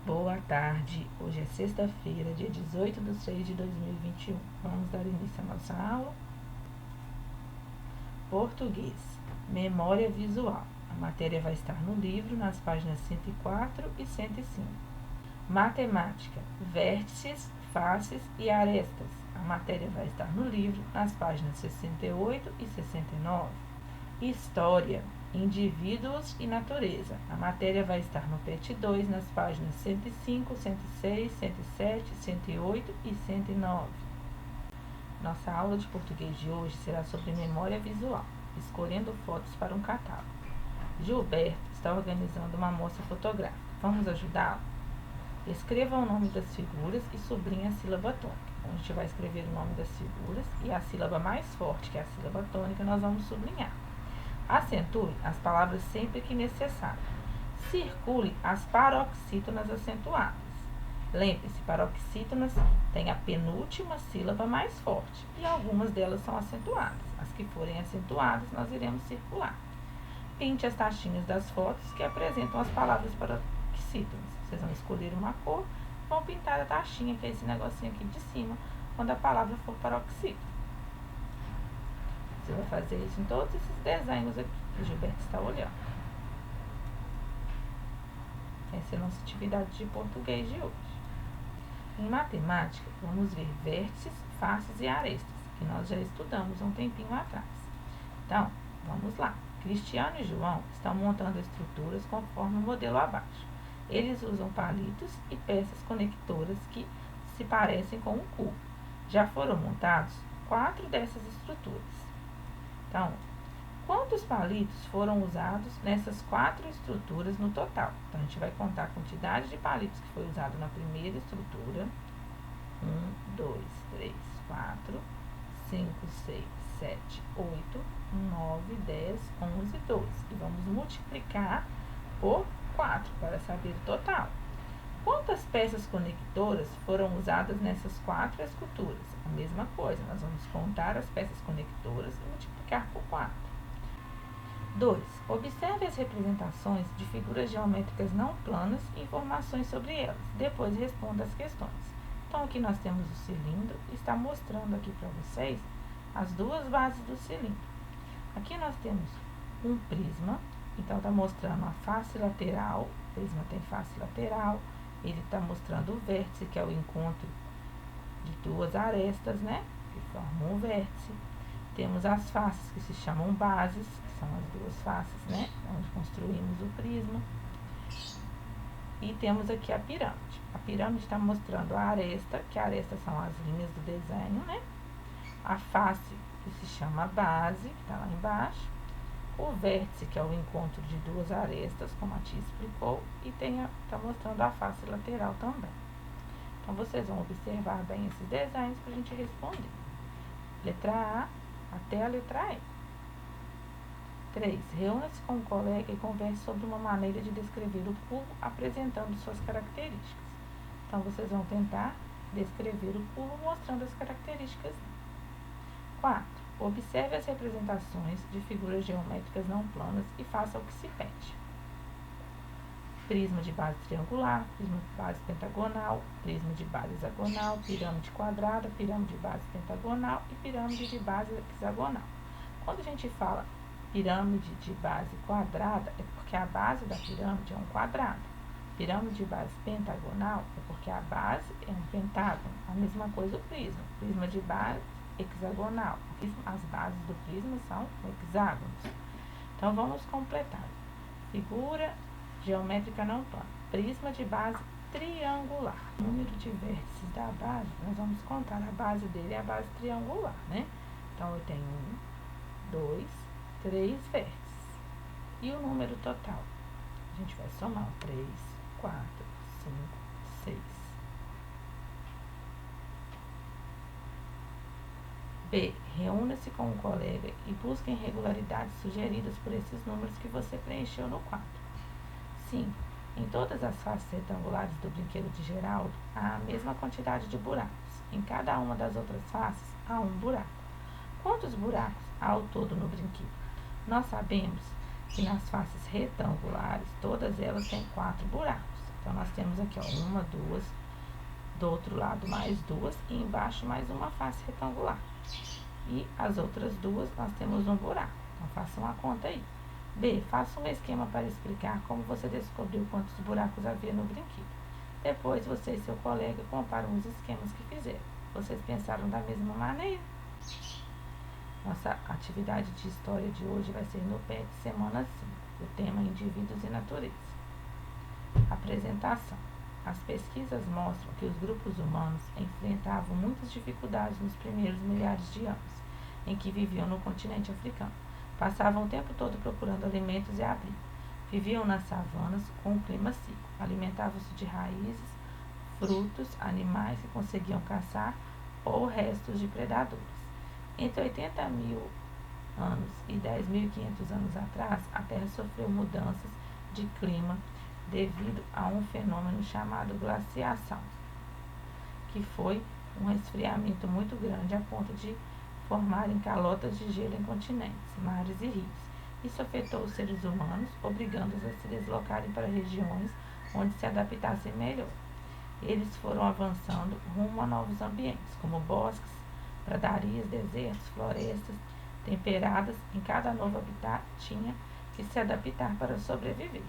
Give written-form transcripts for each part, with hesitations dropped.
Boa tarde, hoje é sexta-feira, dia 18/6/2021. Vamos dar início à nossa aula. Português, memória visual. A matéria vai estar no livro, nas páginas 104 e 105. Matemática, vértices, faces e arestas. A matéria vai estar no livro, nas páginas 68 e 69. História, indivíduos e natureza. A matéria vai estar no PET 2, nas páginas 105, 106, 107, 108 e 109. Nossa aula de português de hoje será sobre memória visual, escolhendo fotos para um catálogo. Gilberto está organizando uma amostra fotográfica. Vamos ajudá-lo? Escreva o nome das figuras e sublinhe a sílaba tônica. Então, a gente vai escrever o nome das figuras e a sílaba mais forte, que é a sílaba tônica, nós vamos sublinhar. Acentue as palavras sempre que necessário. Circule as paroxítonas acentuadas. Lembre-se, paroxítonas têm a penúltima sílaba mais forte e algumas delas são acentuadas. As que forem acentuadas, nós iremos circular. Pinte as taxinhas das fotos que apresentam as palavras paroxítonas. Vocês vão escolher uma cor, vão pintar a taxinha, que é esse negocinho aqui de cima, quando a palavra for paroxítona. Você vai fazer isso em todos esses desenhos aqui que o Gilberto está olhando. Essa é a nossa atividade de português de hoje. Em matemática, vamos ver vértices, faces e arestas, que nós já estudamos há um tempinho atrás. Então, vamos lá. Cristiano e João estão montando estruturas conforme o modelo abaixo. Eles usam palitos e peças conectoras que se parecem com um cubo. Já foram montados 4 dessas estruturas. Então, quantos palitos foram usados nessas 4 estruturas no total? Então, a gente vai contar a quantidade de palitos que foi usado na primeira estrutura. 1, 2, 3, 4, 5, 6, 7, 8, 9, 10, 11, 12. E vamos multiplicar por 4 para saber o total. Quantas peças conectoras foram usadas nessas 4 esculturas? A mesma coisa, nós vamos contar as peças conectoras e multiplicar por 4. 2. Observe as representações de figuras geométricas não planas e informações sobre elas. Depois responda as questões. Então, aqui nós temos o cilindro. Está mostrando aqui para vocês as 2 bases do cilindro. Aqui nós temos um prisma. Então, está mostrando a face lateral. O prisma tem face lateral. Ele está mostrando o vértice, que é o encontro de 2 arestas, né? Que formam um vértice. Temos as faces, que se chamam bases, que são as 2 faces, né? Onde construímos o prisma. E temos aqui a pirâmide. A pirâmide está mostrando a aresta, que a aresta são as linhas do desenho, né? A face, que se chama base, que está lá embaixo. O vértice, que é o encontro de 2 arestas, como a tia explicou, e está mostrando a face lateral também. Então, vocês vão observar bem esses desenhos para a gente responder. Letra A até a letra E. 3. Reúna-se com um colega e converse sobre uma maneira de descrever o cubo apresentando suas características. Então, vocês vão tentar descrever o cubo mostrando as características. 4. Observe as representações de figuras geométricas não planas e faça o que se pede. Prisma de base triangular, prisma de base pentagonal, prisma de base hexagonal, pirâmide quadrada, pirâmide de base pentagonal e pirâmide de base hexagonal. Quando a gente fala pirâmide de base quadrada, é porque a base da pirâmide é um quadrado. Pirâmide de base pentagonal é porque a base é um pentágono. A mesma coisa o prisma. Prisma de base hexagonal. As bases do prisma são hexágonos. Então, vamos completar. Figura geométrica não plana. Prisma de base triangular. O número de vértices da base, nós vamos contar. A base dele é a base triangular, né? Então, eu tenho 1, 2, 3 vértices. E o número total? A gente vai somar 3, 4, 5, 6. B. Reúna-se com um colega e busque irregularidades sugeridas por esses números que você preencheu no quadro. 5. Em todas as faces retangulares do brinquedo de Geraldo, há a mesma quantidade de buracos. Em cada uma das outras faces, há um buraco. Quantos buracos há ao todo no brinquedo? Nós sabemos que nas faces retangulares, todas elas têm 4 buracos. Então, nós temos aqui, ó, uma, duas, do outro lado mais duas e embaixo mais uma face retangular. E as outras duas nós temos um buraco. Então, faça uma conta aí. B. Faça um esquema para explicar como você descobriu quantos buracos havia no brinquedo. Depois, você e seu colega comparam os esquemas que fizeram. Vocês pensaram da mesma maneira? Nossa atividade de história de hoje vai ser no PET semana 5. O tema é Indivíduos e Natureza. Apresentação. As pesquisas mostram que os grupos humanos enfrentavam muitas dificuldades nos primeiros milhares de anos em que viviam no continente africano. Passavam o tempo todo procurando alimentos e abrigo. Viviam nas savanas com um clima seco. Alimentavam-se de raízes, frutos, animais que conseguiam caçar ou restos de predadores. Entre 80 mil anos e 10.500 anos atrás, a Terra sofreu mudanças de clima devido a um fenômeno chamado glaciação, que foi um resfriamento muito grande a ponto de formarem calotas de gelo em continentes, mares e rios. Isso afetou os seres humanos, obrigando-os a se deslocarem para regiões onde se adaptassem melhor. Eles foram avançando rumo a novos ambientes, como bosques, pradarias, desertos, florestas temperadas. Em cada novo habitat tinha que se adaptar para sobreviver.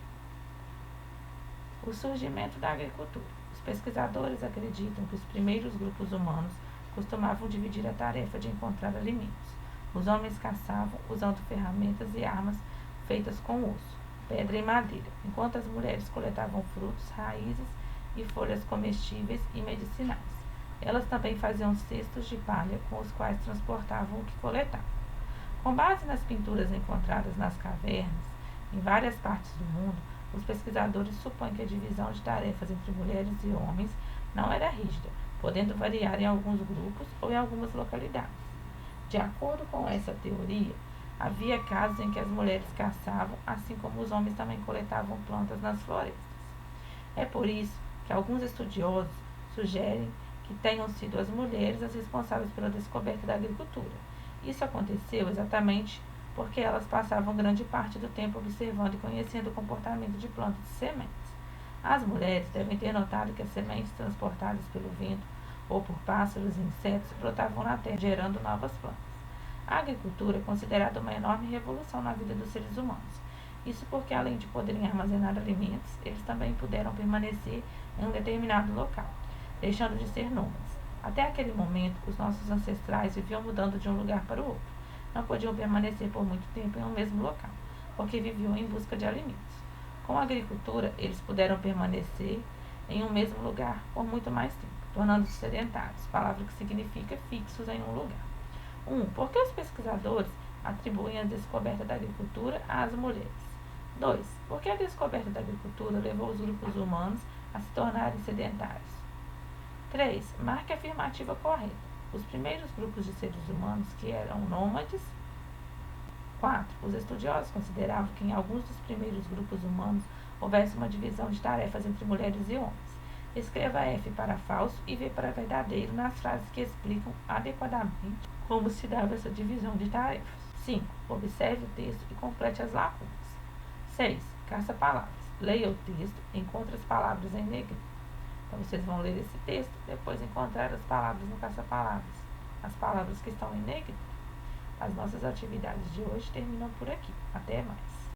O surgimento da agricultura. Os pesquisadores acreditam que os primeiros grupos humanos costumavam dividir a tarefa de encontrar alimentos. Os homens caçavam usando ferramentas e armas feitas com osso, pedra e madeira, enquanto as mulheres coletavam frutos, raízes e folhas comestíveis e medicinais. Elas também faziam cestos de palha com os quais transportavam o que coletavam. Com base nas pinturas encontradas nas cavernas, em várias partes do mundo, os pesquisadores supõem que a divisão de tarefas entre mulheres e homens não era rígida, podendo variar em alguns grupos ou em algumas localidades. De acordo com essa teoria, havia casos em que as mulheres caçavam, assim como os homens também coletavam plantas nas florestas. É por isso que alguns estudiosos sugerem que tenham sido as mulheres as responsáveis pela descoberta da agricultura. Isso aconteceu exatamente porque elas passavam grande parte do tempo observando e conhecendo o comportamento de plantas e sementes. As mulheres devem ter notado que as sementes transportadas pelo vento ou por pássaros e insetos brotavam na terra, gerando novas plantas. A agricultura é considerada uma enorme revolução na vida dos seres humanos. Isso porque, além de poderem armazenar alimentos, eles também puderam permanecer em um determinado local, deixando de ser nômades. Até aquele momento, os nossos ancestrais viviam mudando de um lugar para o outro. Não podiam permanecer por muito tempo em um mesmo local, porque viviam em busca de alimentos. Com a agricultura, eles puderam permanecer em um mesmo lugar por muito mais tempo, tornando-se sedentários, palavra que significa fixos em um lugar. 1. Por que os pesquisadores atribuem a descoberta da agricultura às mulheres? 2. Por que a descoberta da agricultura levou os grupos humanos a se tornarem sedentários? 3. Marque a afirmativa correta. Os primeiros grupos de seres humanos que eram nômades. 4. Os estudiosos consideravam que em alguns dos primeiros grupos humanos houvesse uma divisão de tarefas entre mulheres e homens. Escreva F para falso e V para verdadeiro nas frases que explicam adequadamente como se dava essa divisão de tarefas. 5. Observe o texto e complete as lacunas. 6. Caça palavras. Leia o texto, encontre as palavras em negrito. Então, vocês vão ler esse texto, depois encontrar as palavras no caça-palavras, as palavras que estão em negrito. As nossas atividades de hoje terminam por aqui. Até mais.